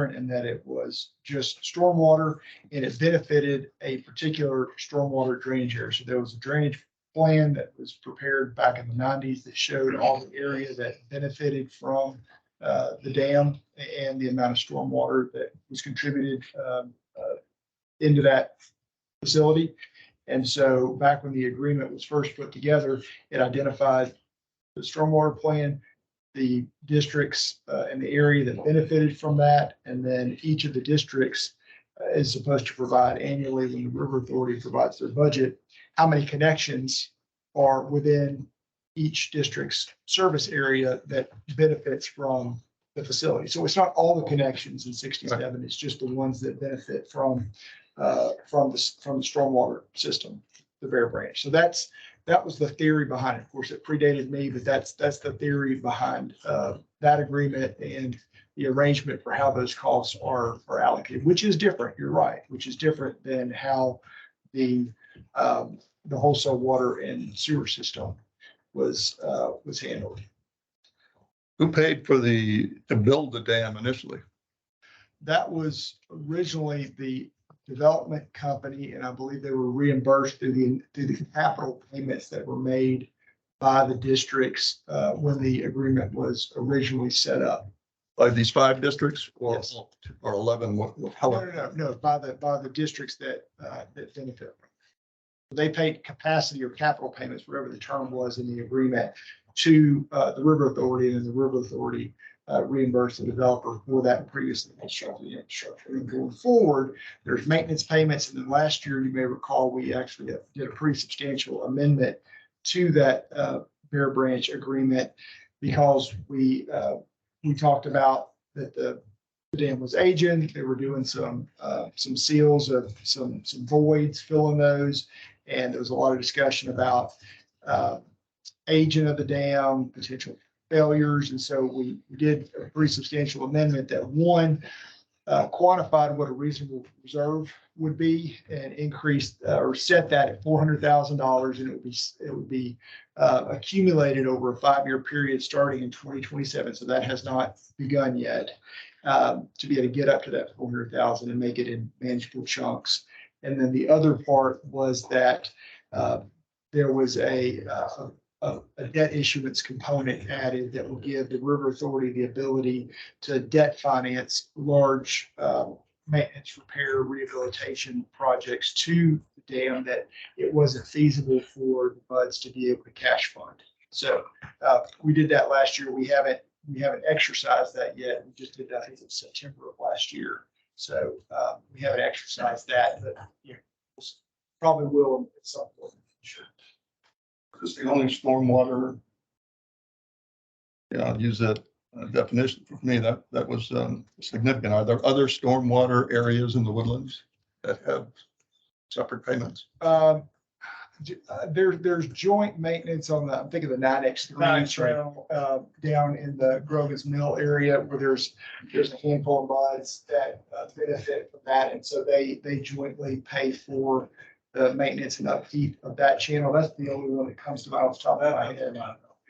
in that it was just stormwater and it benefited a particular stormwater drainage area. So there was a drainage plan that was prepared back in the 90s that showed all the area that benefited from the dam and the amount of stormwater that was contributed into that facility. And so back when the agreement was first put together, it identified the stormwater plan, the districts in the area that benefited from that, and then each of the districts is supposed to provide annually, when the River Authority provides their budget, how many connections are within each district's service area that benefits from the facility. So it's not all the connections in 67, it's just the ones that benefit from the stormwater system, the Bear Branch. So that was the theory behind it. Of course, it predated me, but that's the theory behind that agreement and the arrangement for how those costs are allocated, which is different. You're right, which is different than how the wholesale water and sewer system was handled. Who paid for to build the dam initially? That was originally the development company, and I believe they were reimbursed through the capital payments that were made by the districts when the agreement was originally set up. By these 5 districts, or Yes. or 11? No, by the districts that benefit. They paid capacity or capital payments, whatever the term was in the agreement, to the River Authority, and the River Authority reimburse the developer for that previously constructed infrastructure. And going forward, there's maintenance payments. And then last year, you may recall, we actually did a pretty substantial amendment to that Bear Branch agreement, because we talked about that the dam was aging. They were doing some seals of some voids, filling those. And there was a lot of discussion about aging of the dam, potential failures. And so we did a pretty substantial amendment that quantified what a reasonable reserve would be and increased or set that at $400,000, and it would be accumulated over a 5-year period starting in 2027. So that has not begun yet, to be able to get up to that 400,000 and make it in manageable chunks. And then the other part was that there was a debt issuance component added that will give the River Authority the ability to debt finance large maintenance, repair, rehabilitation projects to the dam that it wasn't feasible for the buds to be able to cash fund. So we did that last year. We haven't exercised that yet. We just did that, I think, in September of last year. So we haven't exercised that, but probably will at some point. Sure. Is the only stormwater? Yeah, I'll use that definition. For me, that was significant. Are there other stormwater areas in the Woodlands that have separate payments? There's joint maintenance on I'm thinking the 9X3 trail down in the Grogan's Mill area, where there's a handful of buds that benefit from that, and so they jointly pay for the maintenance and upkeep of that channel. That's the only one that comes to mind off the top of my head.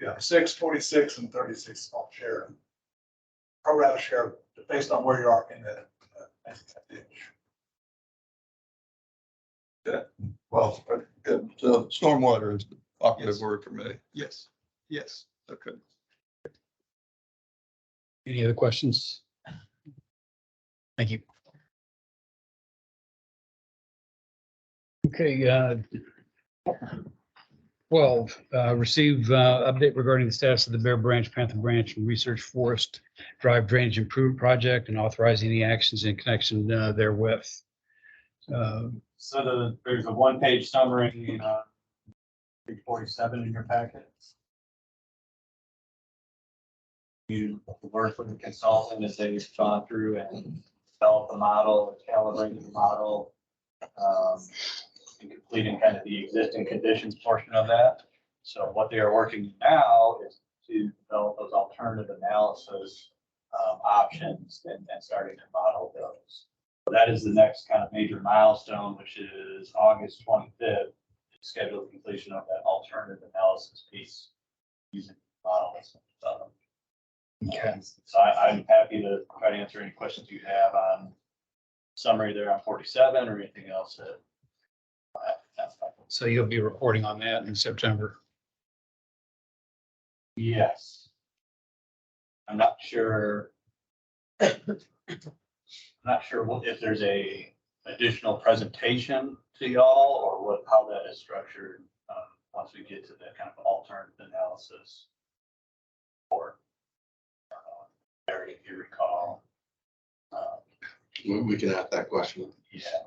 Yeah, 6, 46, and 36 all share. Pro rata share based on where you are in the ditch. Yeah. Well, good. So stormwater is the operative word for me. Yes. Yes. Okay. Any other questions? Thank you. Okay, 12, receive update regarding the status of the Bear Branch, Panther Branch, and Research Forest Drive Drainage Improvement Project, and authorize any actions in connection therewith. So there's a 1-page summary, page 47 in your packet. You work with the consultant as they've gone through and develop the model, calibrate the model, and completing kind of the existing conditions portion of that. So what they are working now is to develop those alternative analysis options and starting to model those. So that is the next kind of major milestone, which is August 25th, scheduled completion of that alternative analysis piece using models. Okay. So I'm happy to try to answer any questions you have on summary there on 47 or anything else that. That's fine. So you'll be reporting on that in September. Yes. I'm not sure. I'm not sure if there's a additional presentation to y'all or what, how that is structured, once we get to the kind of alternative analysis. Or, Barry, if you recall. We can ask that question. Yeah.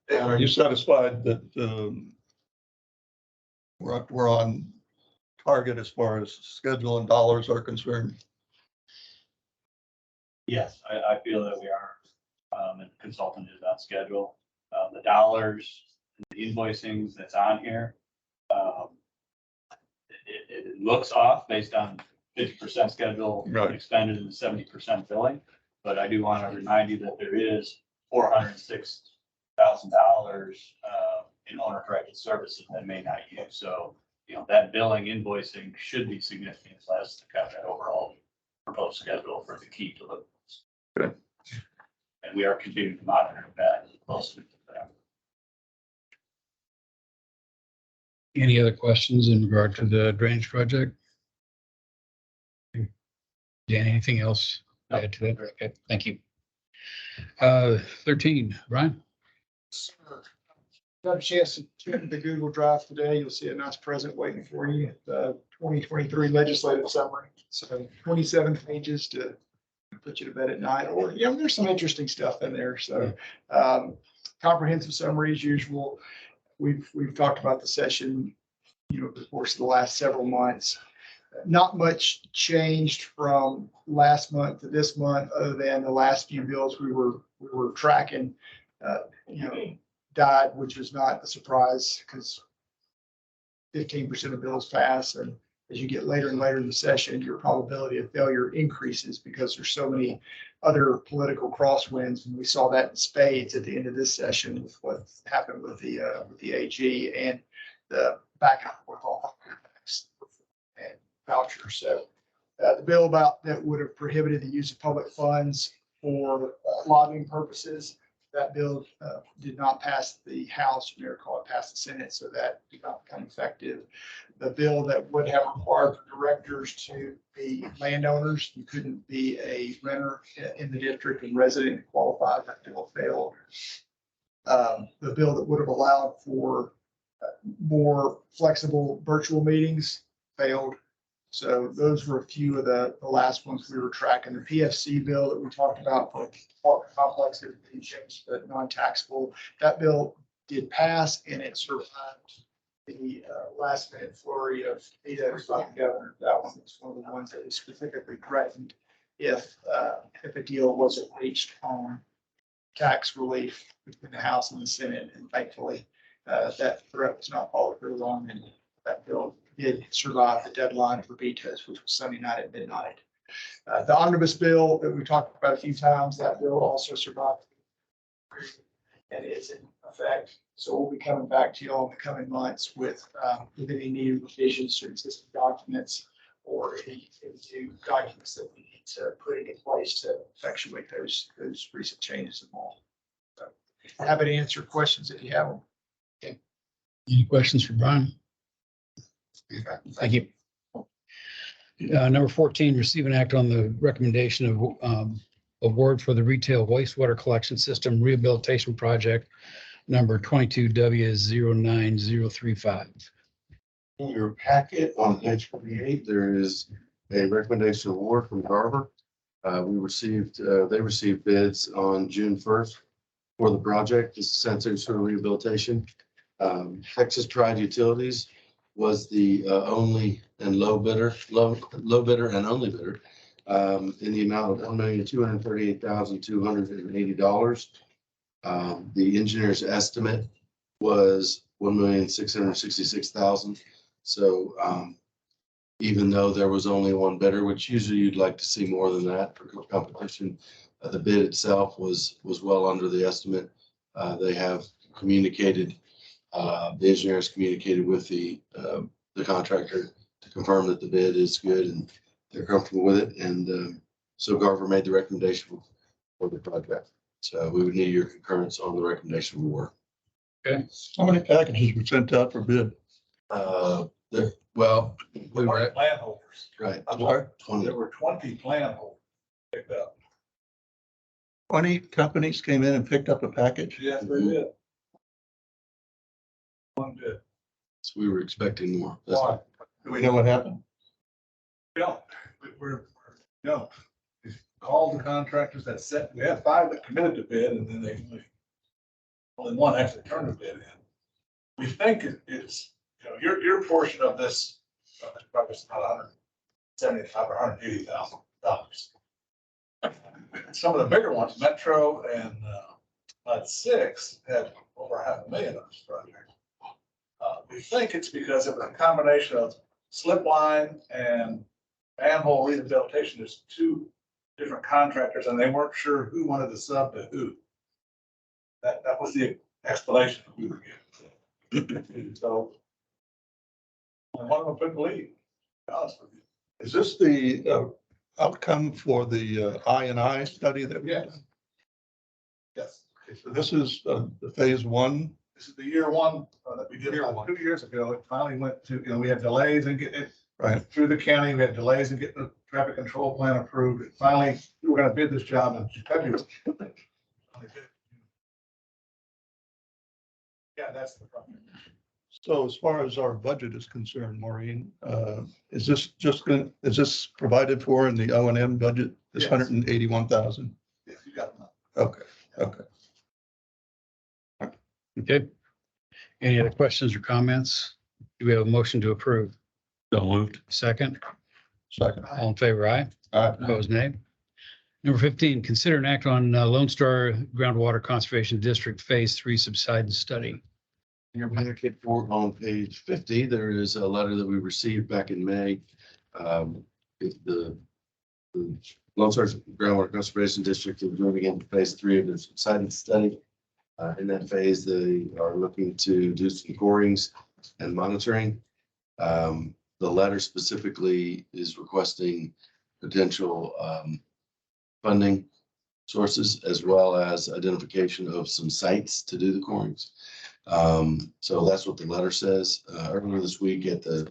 And are you satisfied that we're on target as far as schedule and dollars are concerned? Yes, I feel that we are, and the consultant is on schedule. The dollars, the invoicings that's on here, it looks off based on 50% schedule Right. expended and 70% billing. But I do want to remind you that there is $406,000 in owner corrected services that may not use. So, that billing invoicing should be significantly less to cover that overall proposed schedule for the key deliverables. Okay. And we are continuing to monitor that closely. Any other questions in regard to the drainage project? Dan, anything else to add to that? Okay, thank you. 13, Brian? Got a chance to check the Google Drive today. You'll see a nice present waiting for you, the 2023 legislative summary. So 27 pages to put you to bed at night, or, there's some interesting stuff in there. So comprehensive summary as usual. We've talked about the session, the course of the last several months. Not much changed from last month to this month, other than the last few bills we were tracking, died, which was not a surprise because 15% of bills pass. And as you get later and later in the session, your probability of failure increases because there's so many other political crosswinds. And we saw that in spades at the end of this session with what happened with the AG and the back and forth all and vouchers. So the bill that would have prohibited the use of public funds for lobbying purposes, that bill did not pass the House. You may recall it passed the Senate, so that did not become effective. The bill that would have required directors to be landowners, you couldn't be a renter in the district and resident to qualify, that bill failed. The bill that would have allowed for more flexible virtual meetings failed. So those were a few of the last ones we were tracking. The PFC bill that we talked about for apartment complexes being changed to non-taxable, that bill did pass and it survived the last minute flurry of vetoes by the governor. That one was one of the ones that was specifically threatened if a deal wasn't reached on tax relief between the House and the Senate. And thankfully, that threat was not followed through on, and that bill did survive the deadline for vetoes, which was Sunday night at midnight. The omnibus bill that we talked about a few times, that bill also survived and is in effect. So we'll be coming back to you all in the coming months with any needed revisions to existing documents or any new documents that we need to put into place to effectuate those recent changes in law. So happy to answer questions if you have them. Okay. Any questions for Brian? Thank you. Number 14, receive and act on the recommendation of award for the retail wastewater collection system rehabilitation project number 22W09035. In your packet on page 48, there is a recommendation award from Garver. They received bids on June 1st for the project. This is sensory sewer rehabilitation. Texas Tried Utilities was the only and low bidder and only bidder in the amount of $1,238,280. The engineer's estimate was $1,666,000. So even though there was only one bidder, which usually you'd like to see more than that for competition, the bid itself was well under the estimate. They have communicated. The engineers communicated with the contractor to confirm that the bid is good and they're comfortable with it. And so Garver made the recommendation for the project. So we would need your concurrence on the recommendation of award. How many packages were sent out for bid? Well, we were at, Plan holders. right, I'm sorry, 20. There were 20 plan holders picked up. 20 companies came in and picked up a package? Yes, they did. One did. So we were expecting more. Why? Do we know what happened? We don't. We don't. We called the contractors that set, we had 5 that committed to bid, and then only one actually turned the bid in. We think it's, your portion of this project is about $175,000 or $180,000. Some of the bigger ones, Metro and Mud 6, had over $500,000 on this project. We think it's because of a combination of slip line and manhole rehabilitation. There's 2 different contractors, and they weren't sure who wanted to sub to who. That was the explanation we were given. So one of them couldn't believe, to be honest with you. Is this the outcome for the I&I study that? Yes. Yes. So this is the phase 1. This is the year 1 that we did about 2 years ago. It finally went to, we had delays in getting it Right. through the county. We had delays in getting the traffic control plan approved. And finally, we were gonna bid this job in February. Yeah, that's the problem. So as far as our budget is concerned, Maureen, is this provided for in the O&M budget? This Yes. 181,000? Yes, you got it. Okay, okay. Okay. Any other questions or comments? Do we have a motion to approve? So moved. Second, Second. all in favor, aye. All right. Opposed, nay. Number 15, consider an act on Lone Star Groundwater Conservation District Phase 3 subsidence study. In your packet on page 50, there is a letter that we received back in May. The Lone Star Groundwater Conservation District is moving into phase 3 of their subsidence study. In that phase, they are looking to do some corings and monitoring. The letter specifically is requesting potential funding sources as well as identification of some sites to do the corings. So that's what the letter says. Earlier this week at the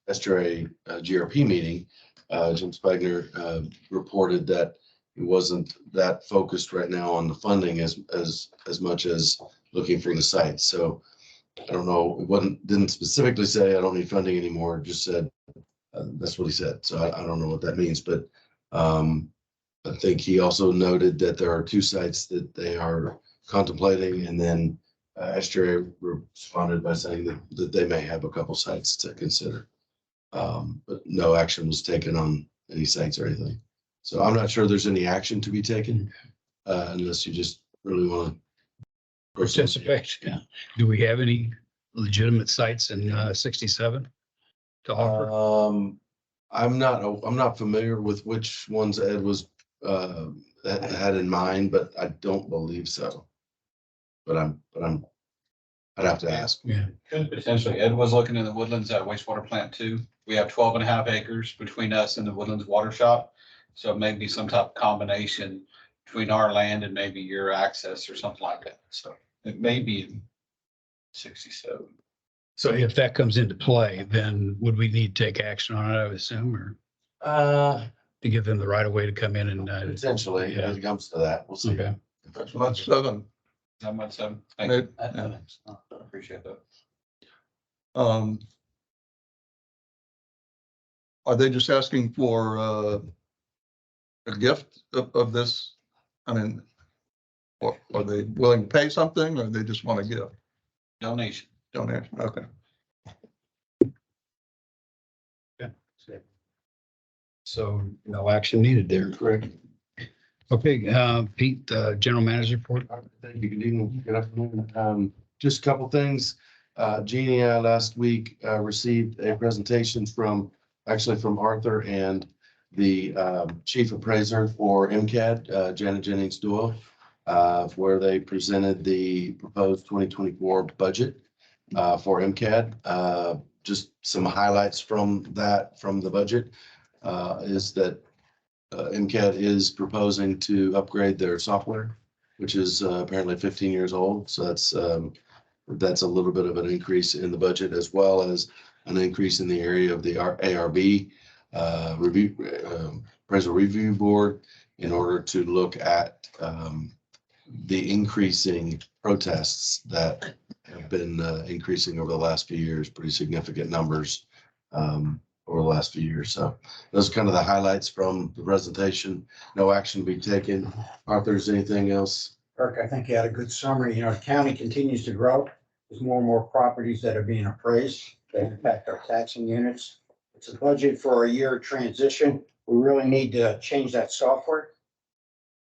STRA GRP meeting, Jim Spagner reported that it wasn't that focused right now on the funding as much as looking for the sites. So I don't know, didn't specifically say I don't need funding anymore, just said that's what he said. So I don't know what that means, but I think he also noted that there are 2 sites that they are contemplating, and then STRA responded by saying that they may have a couple sites to consider. But no action was taken on any sites or anything. So I'm not sure there's any action to be taken unless you just really want to Participate. Yeah. Do we have any legitimate sites in 67 to offer? I'm not familiar with which ones Ed was had in mind, but I don't believe so. But I'd have to ask. Yeah. Could potentially, Ed was looking in the Woodlands at wastewater plant 2. We have 12.5 acres between us and the Woodlands Water Shop. So it may be some type of combination between our land and maybe your access or something like that. So it may be in 67. So if that comes into play, then would we need to take action on it, I would assume, or to give them the right of way to come in and? Potentially, if it comes to that, we'll see. Okay. That's month 7. That much, thank you. Yeah. I appreciate that. Are they just asking for a gift of this? I mean, or are they willing to pay something, or they just want to give Donation. donation? Okay. So no action needed there. Correct. Okay, Pete, General Manager report. Thank you. Good evening. Good afternoon. Just a couple things. Jeannie and I last week received a presentation from Arthur and the chief appraiser for MCAD, Janet Jennings Doyle, where they presented the proposed 2024 budget for MCAD. Just some highlights from the budget. is that MCAT is proposing to upgrade their software, which is apparently 15 years old. So that's a little bit of an increase in the budget, as well as an increase in the area of the ARB review, appraisal review board, in order to look at the increasing protests that have been increasing over the last few years, pretty significant numbers over the last few years. So those are kind of the highlights from the presentation. No action to be taken. Arthur, is anything else? Kirk, I think you had a good summary. You know, the county continues to grow. There's more and more properties that are being appraised that impact our taxing units. It's a budget for a year transition. We really need to change that software.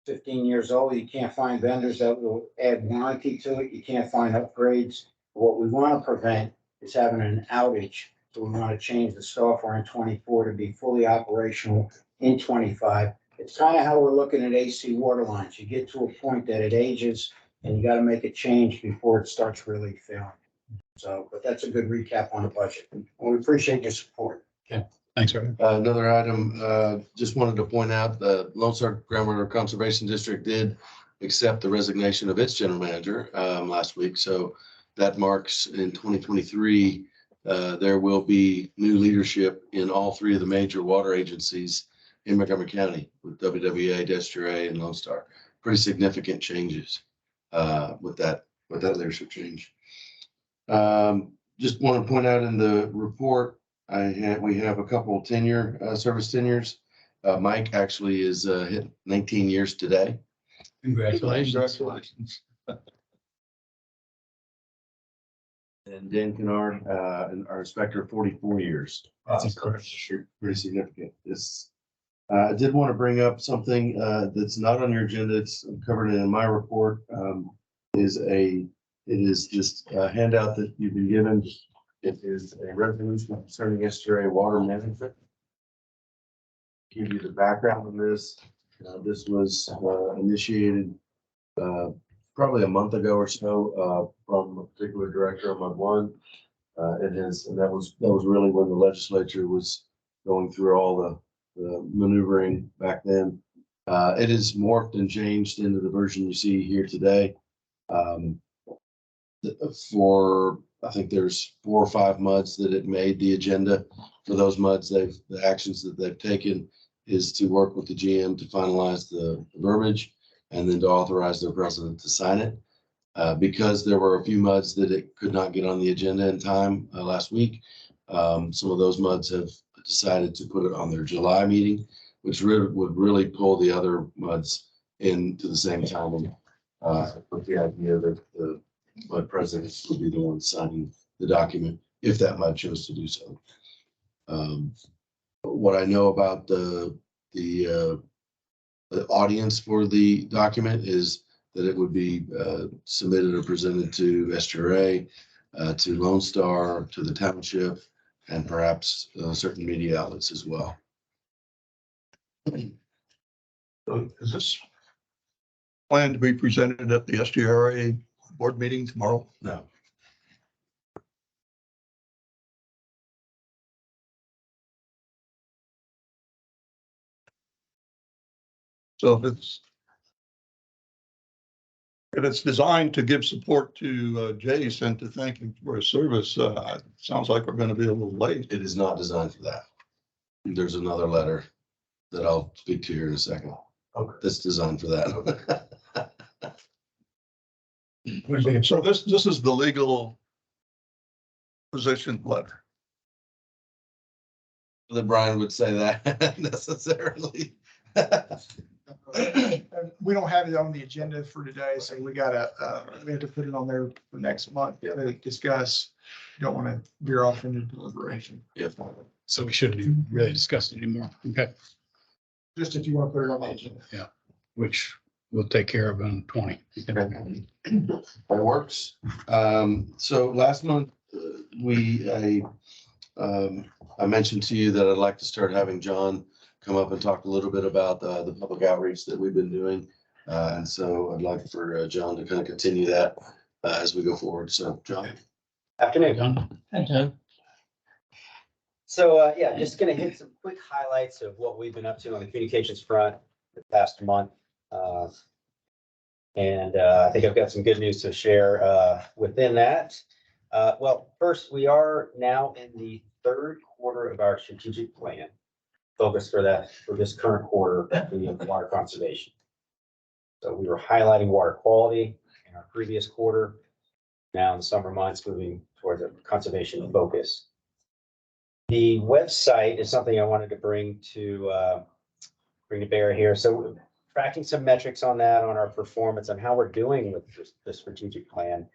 15 years old, you can't find vendors that will add warranty to it. You can't find upgrades. What we want to prevent is having an outage. So we want to change the software in 24 to be fully operational in 25. It's kind of how we're looking at AC water lines. You get to a point that it ages and you got to make a change before it starts really failing. So, but that's a good recap on the budget. And we appreciate your support. Thanks, Art. Another item, just wanted to point out, the Lone Star Groundwater Conservation District did accept the resignation of its general manager last week. So that marks in 2023, there will be new leadership in all three of the major water agencies in Montgomery County, with WWA, Destra, and Lone Star. Pretty significant changes with that leadership change. Just want to point out in the report, we have a couple service tenures. Mike actually is hit 19 years today. Congratulations. And Dan Kennard, our inspector, 44 years. That's incredible. Pretty significant. I did want to bring up something that's not on your agenda. It's covered in my report. It is just a handout that you've been given. It is a resolution concerning estuary water management. Give you the background on this. This was initiated probably a month ago or so from a particular director on Mud One. And that was really when the legislature was going through all the maneuvering back then. It is morphed and changed into the version you see here today. I think there's 4 or 5 MUDs that it made the agenda. For those MUDs, the actions that they've taken is to work with the GM to finalize the verbiage and then to authorize their president to sign it. Because there were a few MUDs that it could not get on the agenda in time last week. Some of those MUDs have decided to put it on their July meeting, which would really pull the other MUDs into the same time. With the idea that the MUD president would be the one signing the document if that MUD chose to do so. What I know about the audience for the document is that it would be submitted or presented to SGRA, to Lone Star, to the township, and perhaps certain media outlets as well. So is this planned to be presented at the SGRA board meeting tomorrow? No. So if it's designed to give support to Jace and to thank him for his service, sounds like we're going to be a little late. It is not designed for that. There's another letter that I'll speak to here in a second. Okay. That's designed for that. So this is the legal position letter. That Brian would say that necessarily. We don't have it on the agenda for today, so we have to put it on there for next month to discuss. Don't want to veer off into deliberation. If So we shouldn't really discuss it anymore. Okay. Just if you want to put it on the agenda. Which we'll take care of on 20. that works. So last month, I mentioned to you that I'd like to start having John come up and talk a little bit about the public outreach that we've been doing. And so I'd like for John to kind of continue that as we go forward. So John. Afternoon. Done? So, yeah, just gonna hit some quick highlights of what we've been up to on the communications front the past month. And I think I've got some good news to share within that. Well, first, we are now in the third quarter of our strategic plan, focus for this current quarter, being water conservation. So we were highlighting water quality in our previous quarter. Now in the summer months, moving towards a conservation focus. The website is something I wanted to bring to bear here. So we're tracking some metrics on that, on our performance, on how we're doing with the strategic plan,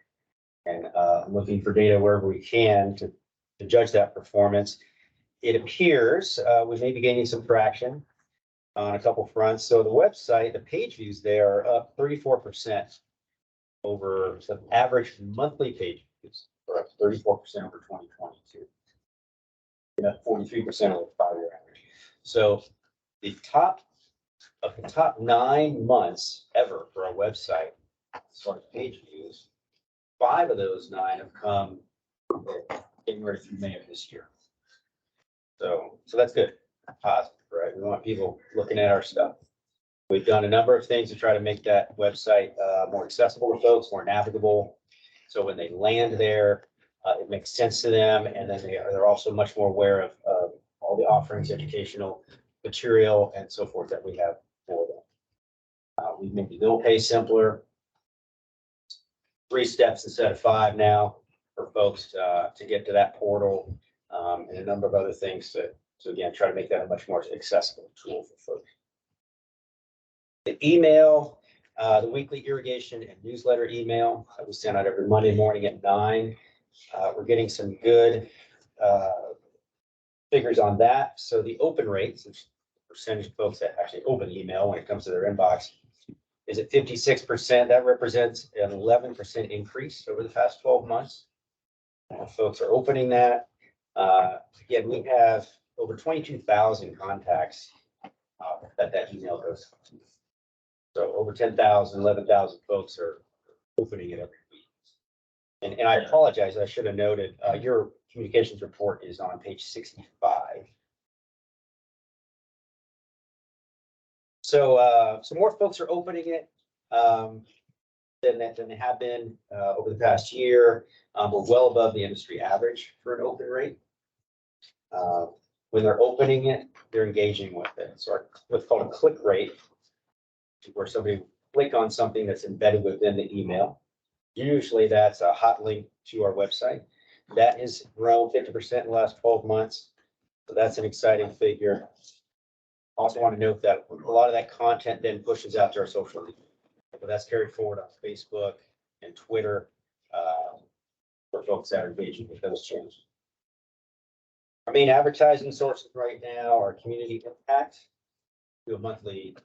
and looking for data wherever we can to judge that performance. It appears we may be gaining some traction on a couple fronts. So the website, the page views there are up 34% over the average monthly page views, or up 34% over 2022. 43% over the 5-year average. So the top 9 months ever for our website, as far as page views, 5 of those 9 have come January through May of this year. So that's good, positive, right? We want people looking at our stuff. We've done a number of things to try to make that website more accessible to folks, more navigable. So when they land there, it makes sense to them, and then they're also much more aware of all the offerings, educational material, and so forth that we have for them. We've made the bill pay simpler. 3 steps instead of 5 now for folks to get to that portal, and a number of other things to again try to make that a much more accessible tool for folks. The email, the weekly irrigation and newsletter email that we send out every Monday morning at 9. We're getting some good figures on that. So the open rates, which percentage of folks that actually open the email when it comes to their inbox, is at 56%. That represents an 11% increase over the past 12 months. Folks are opening that. Again, we have over 22,000 contacts that email goes to. So over 10,000, 11,000 folks are opening it every week. And I apologize, I should have noted, your communications report is on page 65. So some more folks are opening it than they have been over the past year. We're well above the industry average for an open rate. When they're opening it, they're engaging with it. So what's called a click rate, where somebody will click on something that's embedded within the email. Usually that's a hot link to our website. That has grown 50% in the last 12 months. So that's an exciting figure. Also want to note that a lot of that content then pushes out to our social media. But that's carried forward on Facebook and Twitter for folks that are engaging with those channels. Our main advertising sources right now are Community Impact. Do a monthly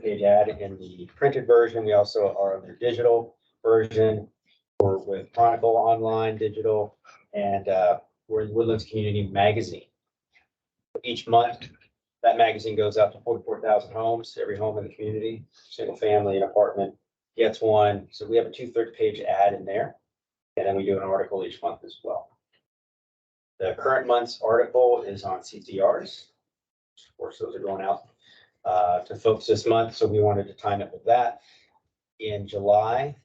page ad in the printed version. We also are on their digital version. We're with Chronicle Online Digital, and we're in Woodlands Community Magazine. Each month, that magazine goes out to 44,000 homes. Every home in the community, single family, an apartment, gets one. So we have a 2/3 page ad in there, and then we do an article each month as well. The current month's article is on CTRs. Of course, those are going out to folks this month, so we wanted to time it with that. In July,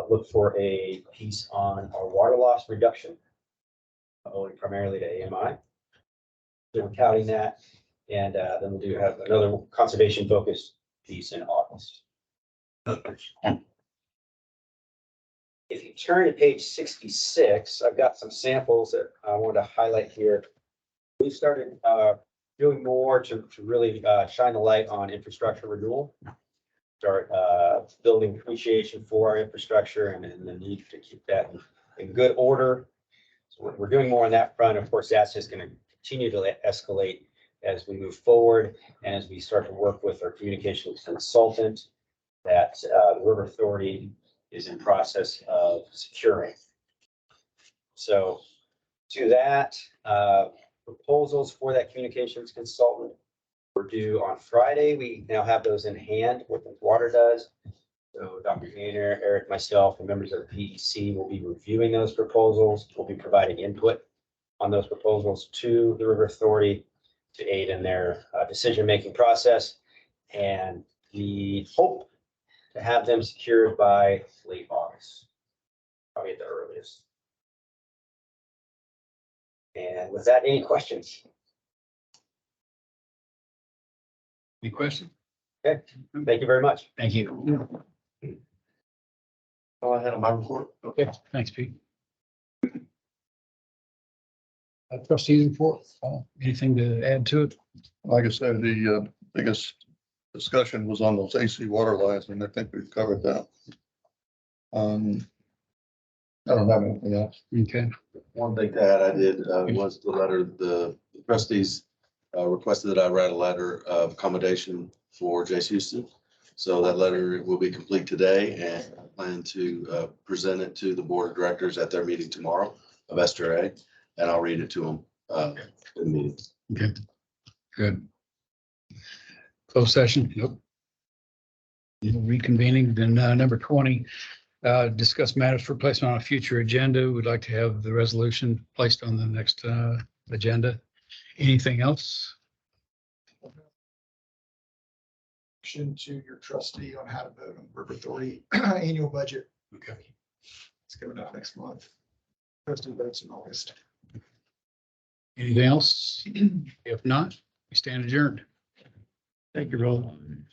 look for a piece on our water loss reduction, owing primarily to AMI. So we're touting that, and then we'll have another conservation-focused piece in August. If you turn to page 66, I've got some samples that I want to highlight here. We've started doing more to really shine the light on infrastructure renewal. Start building appreciation for our infrastructure and the need to keep that in good order. So we're doing more on that front. Of course, that's just going to continue to escalate as we move forward and as we start to work with our communications consultant that the River Authority is in process of securing. So to that, proposals for that communications consultant were due on Friday. We now have those in hand, what the water does. So Dr. Gainer, Eric, myself, and members of the PEC will be reviewing those proposals. We'll be providing input on those proposals to the River Authority to aid in their decision-making process. And we hope to have them secured by late August, probably at the earliest. And with that, any questions? Any questions? Okay, thank you very much. Thank you. All I had on my report. Okay, thanks, Pete. Trustees report, anything to add to it? Like I said, the biggest discussion was on those AC water lines, and I think we've covered that. I don't have anything else. Okay, One thing to add, I did, was the letter, the trustees requested that I write a letter of accommodation for Jace Houston. So that letter will be complete today, and I plan to present it to the board of directors at their meeting tomorrow of Esther A. And I'll read it to them in the meeting. okay, good. Closed session, nope. Reconvening, then number 20, discuss matters for placement on a future agenda. We'd like to have the resolution placed on the next agenda. Anything else? To your trustee on how to vote on River Authority annual budget. Okay. It's coming up next month. Trustee votes in August. Anything else? If not, we stand adjourned. Thank you, Roland.